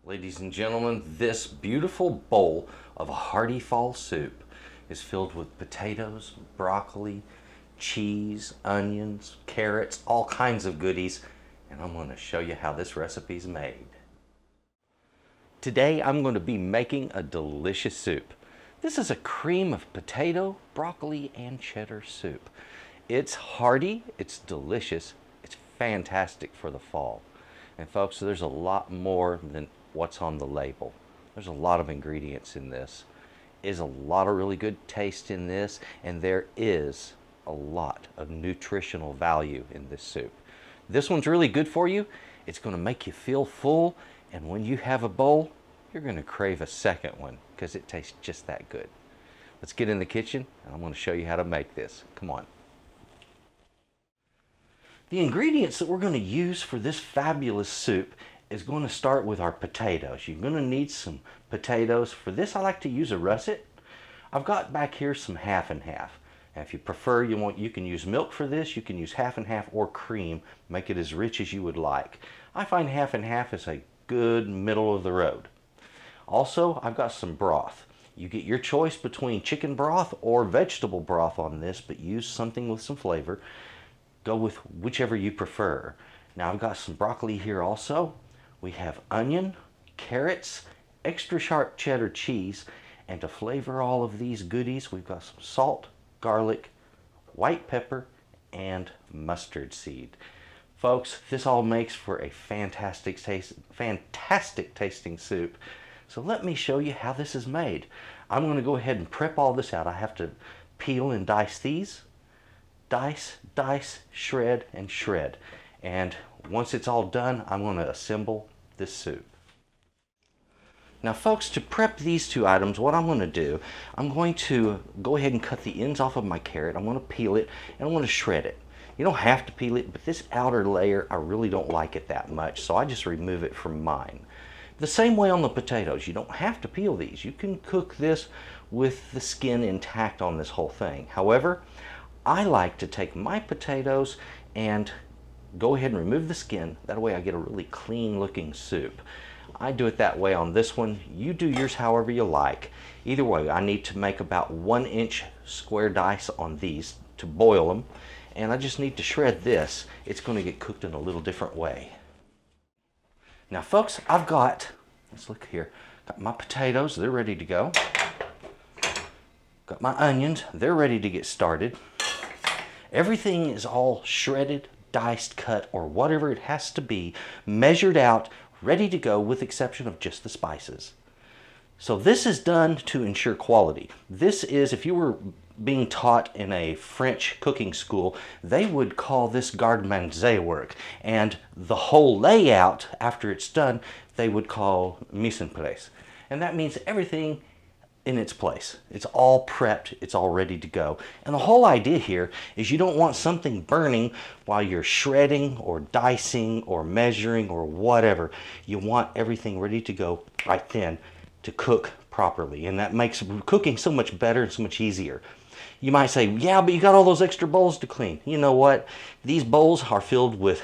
Ladies and gentlemen, this beautiful bowl of a hearty fall soup is filled with potatoes, broccoli, cheese, onions, carrots, all kinds of goodies, and I'm going to show you how this recipe is made. Today I'm going to be making a delicious soup. This is a cream of potato, broccoli, and cheddar soup. It's hearty, it's delicious, it's fantastic for the fall. And folks, there's a lot more than what's on the label. There's a lot of ingredients in this. There's a lot of really good taste in this, and there is a lot of nutritional value in this soup. This one's really good for you. It's going to make you feel full, and when you have a bowl, you're going to crave a second one because it tastes just that good. Let's get in the kitchen, and I'm going to show you how to make this. Come on. The ingredients that we're going to use for this fabulous soup is going to start with our potatoes. You're going to need some potatoes. For this, I like to use a russet. I've got back here some half and half. And if you prefer, you can use milk for this. You can use half and half or cream. Make it as rich as you would like. I find half and half is a good middle of the road. Also, I've got some broth. You get your choice between chicken broth or vegetable broth on this, but use something with some flavor. Go with whichever you prefer. Now I've got some broccoli here also. We have onion, carrots, extra sharp cheddar cheese, and to flavor all of these goodies, we've got some salt, garlic, white pepper, and mustard seed. Folks, this all makes for a fantastic tasting soup. So let me show you how this is made. I'm going to go ahead and prep all this out. I have to peel and dice these. Dice, shred, and shred. And once it's all done, I'm going to assemble this soup. Now folks, to prep these two items, what I'm going to do, I'm going to go ahead and cut the ends off of my carrot. I'm going to peel it, and I'm going to shred it. You don't have to peel it, but this outer layer, I really don't like it that much, so I just remove it from mine. The same way on the potatoes. You don't have to peel these. You can cook this with the skin intact on this whole thing. However, I like to take my potatoes and go ahead and remove the skin. That way I get a really clean looking soup. I do it that way on this one. You do yours however you like. Either way, I need to make about 1-inch square dice on these to boil them. And I just need to shred this. It's going to get cooked in a little different way. Now folks, I've got, let's look here, got my potatoes, they're ready to go. Got my onions, they're ready to get started. Everything is all shredded, diced, cut, or whatever it has to be, measured out, ready to go with the exception of just the spices. So this is done to ensure quality. This is, if you were being taught in a French cooking school, they would call this garde-manger work. And the whole layout, after it's done, they would call mise en place. And that means everything in its place. It's all prepped, it's all ready to go. And the whole idea here is you don't want something burning while you're shredding or dicing or measuring or whatever. You want everything ready to go right then to cook properly. And that makes cooking so much better and so much easier. You might say, yeah, but you got all those extra bowls to clean. You know what? These bowls are filled with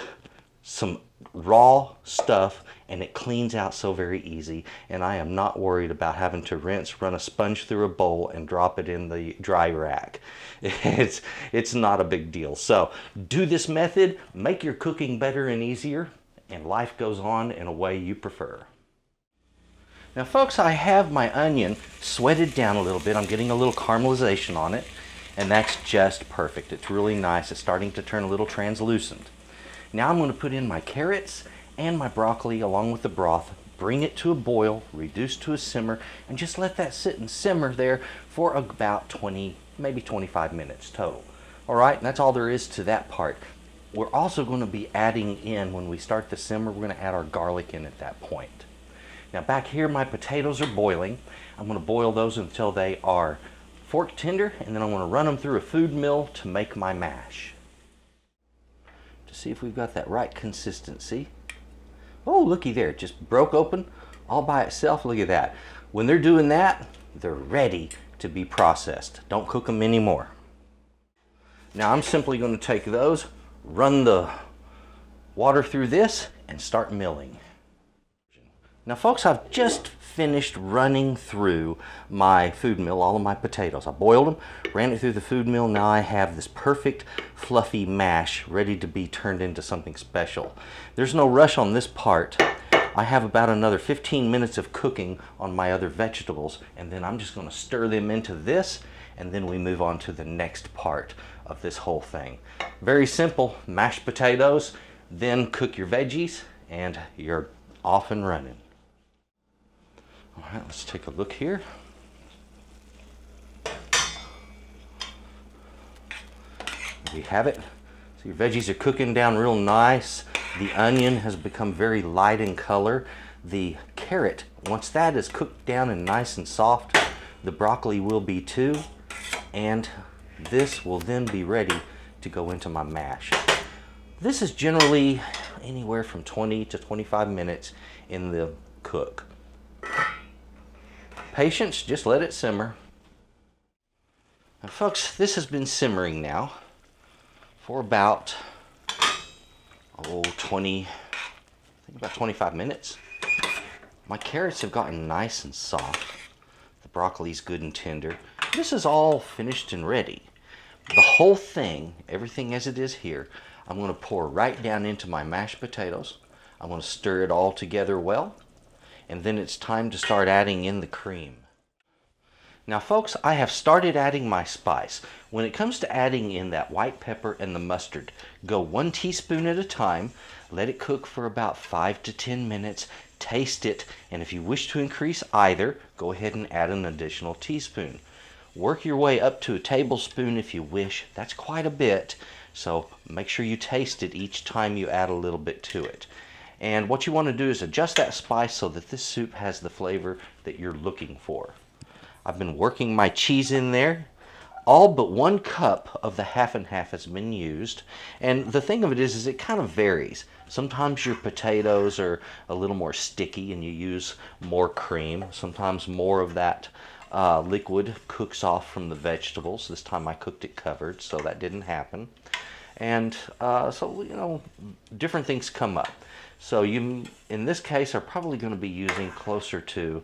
some raw stuff, and it cleans out so very easy. And I am not worried about having to run a sponge through a bowl and drop it in the dry rack. It's not a big deal. So do this method, make your cooking better and easier, and life goes on in a way you prefer. Now folks, I have my onion sweated down a little bit. I'm getting a little caramelization on it, and that's just perfect. It's really nice. It's starting to turn a little translucent. Now I'm going to put in my carrots and my broccoli along with the broth, bring it to a boil, reduce to a simmer, and just let that sit and simmer there for about 20, maybe 25 minutes total. All right, and that's all there is to that part. We're also going to be adding in, when we start the simmer, we're going to add our garlic in at that point. Now back here, my potatoes are boiling. I'm going to boil those until they are fork tender, and then I'm going to run them through a food mill to make my mash. To see if we've got that right consistency. Oh, looky there, it just broke open all by itself. Look at that. When they're doing that, they're ready to be processed. Don't cook them anymore. Now I'm simply going to take those, run the water through this, and start milling. Now folks, I've just finished running through my food mill, all of my potatoes. I boiled them, ran it through the food mill. Now I have this perfect fluffy mash ready to be turned into something special. There's no rush on this part. I have about another 15 minutes of cooking on my other vegetables, and then I'm just going to stir them into this, and then we move on to the next part of this whole thing. Very simple: mashed potatoes, then cook your veggies, and you're off and running. All right, let's take a look here. There we have it. So your veggies are cooking down real nice. The onion has become very light in color. The carrot, once that is cooked down and nice and soft, the broccoli will be too. And this will then be ready to go into my mash. This is generally anywhere from 20 to 25 minutes in the cook. Patience, just let it simmer. Now folks, this has been simmering now for about 25 minutes. My carrots have gotten nice and soft. The broccoli's good and tender. This is all finished and ready. The whole thing, everything as it is here, I'm going to pour right down into my mashed potatoes. I'm going to stir it all together well, and then it's time to start adding in the cream. Now folks, I have started adding my spice. When it comes to adding in that white pepper and the mustard, go 1 teaspoon at a time, let it cook for about 5 to 10 minutes, taste it, and if you wish to increase either, go ahead and add an additional teaspoon. Work your way up to a tablespoon if you wish. That's quite a bit, so make sure you taste it each time you add a little bit to it. And what you want to do is adjust that spice so that this soup has the flavor that you're looking for. I've been working my cheese in there. All but 1 cup of the half and half has been used. And the thing of it is it kind of varies. Sometimes your potatoes are a little more sticky and you use more cream. Sometimes more of that liquid cooks off from the vegetables. This time I cooked it covered, so that didn't happen. And so, you know, different things come up. So you, in this case, are probably going to be using closer to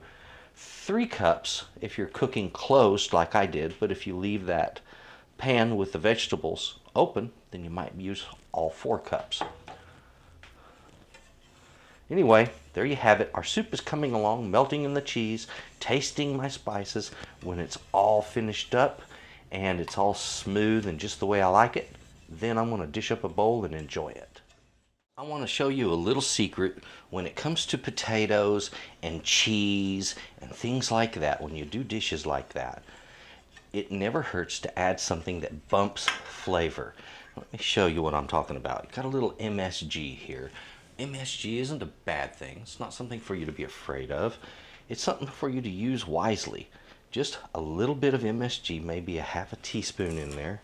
3 cups if you're cooking closed like I did, but if you leave that pan with the vegetables open, then you might use all 4 cups. Anyway, there you have it. Our soup is coming along, melting in the cheese, tasting my spices. When it's all finished up and it's all smooth and just the way I like it, then I'm going to dish up a bowl and enjoy it. I want to show you a little secret when it comes to potatoes and cheese and things like that. When you do dishes like that, it never hurts to add something that bumps flavor. Let me show you what I'm talking about. Got a little MSG here. MSG isn't a bad thing. It's not something for you to be afraid of. It's something for you to use wisely. Just a little bit of MSG, maybe a half a teaspoon in there.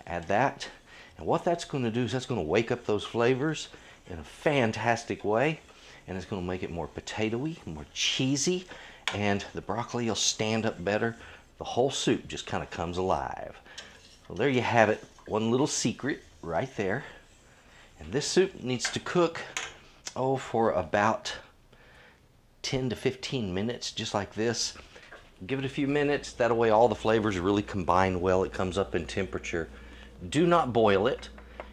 Add that. And what that's going to do is that's going to wake up those flavors in a fantastic way, and it's going to make it more potatoey, more cheesy, and the broccoli will stand up better. The whole soup just kind of comes alive. So there you have it, one little secret right there. And this soup needs to cook, for about 10 to 15 minutes, just like this. Give it a few minutes, that way all the flavors really combine well. It comes up in temperature. Do not boil it.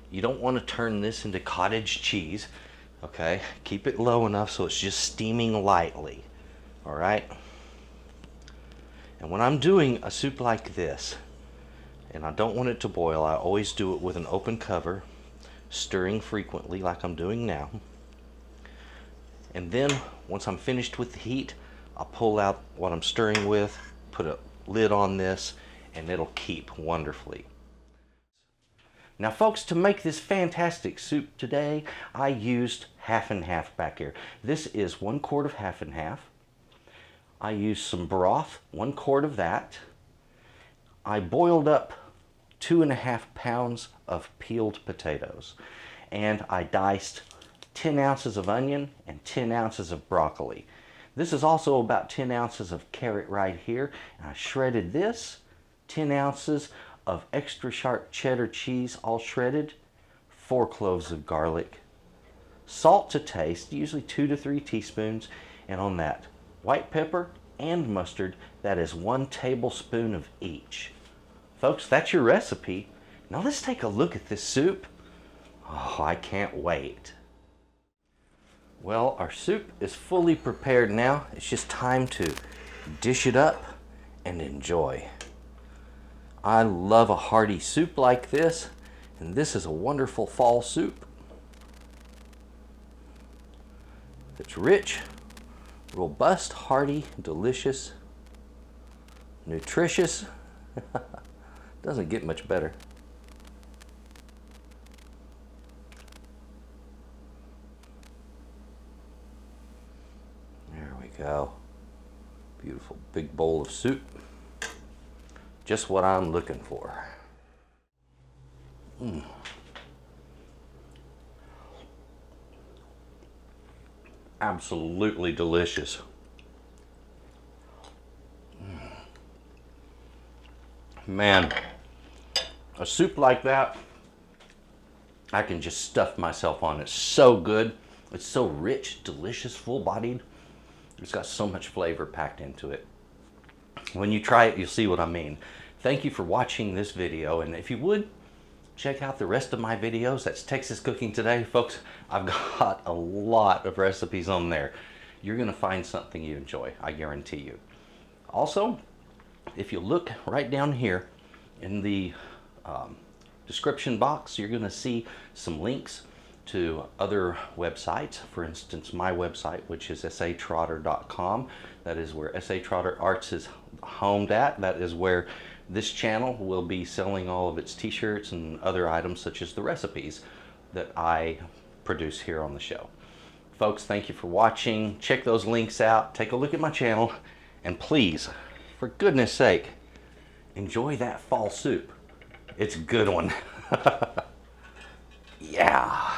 You don't want to turn this into cottage cheese. Okay, keep it low enough so it's just steaming lightly. All right. And when I'm doing a soup like this, and I don't want it to boil, I always do it with an open cover, stirring frequently like I'm doing now. And then once I'm finished with the heat, I'll pull out what I'm stirring with, put a lid on this, and it'll keep wonderfully. Now folks, to make this fantastic soup today, I used half and half back here. This is 1 quart of half and half. I used some broth, 1 quart of that. I boiled up 2.5 pounds of peeled potatoes. And I diced 10 ounces of onion and 10 ounces of broccoli. This is also about 10 ounces of carrot right here. And I shredded this, 10 ounces of extra sharp cheddar cheese all shredded, 4 cloves of garlic, Salt to taste, usually 2 to 3 teaspoons. And on that white pepper and mustard, that is 1 tablespoon of each. Folks, that's your recipe. Now let's take a look at this soup. Oh, I can't wait. Well, our soup is fully prepared now. It's just time to dish it up and enjoy. I love a hearty soup like this, and this is a wonderful fall soup. It's rich, robust, hearty, delicious, nutritious. Doesn't get much better. There we go. Beautiful big bowl of soup. Just what I'm looking for. Absolutely delicious. Man, a soup like that, I can just stuff myself on. It's so good. It's so rich, delicious, full-bodied. It's got so much flavor packed into it. When you try it, you'll see what I mean. Thank you for watching this video, and if you would, check out the rest of my videos. That's Texas Cooking Today. Folks, I've got a lot of recipes on there. You're gonna find something you enjoy, I guarantee you. Also, if you look right down here in the description box, you're gonna see some links to other websites. For instance, my website, which is S.A.Trotter.com. That is where S.A.Trotter Arts is homed at. That is where this channel will be selling all of its t-shirts and other items such as the recipes that I produce here on the show. Folks, thank you for watching. Check those links out. Take a look at my channel. And please, for goodness sake, enjoy that fall soup. It's a good one. Yeah.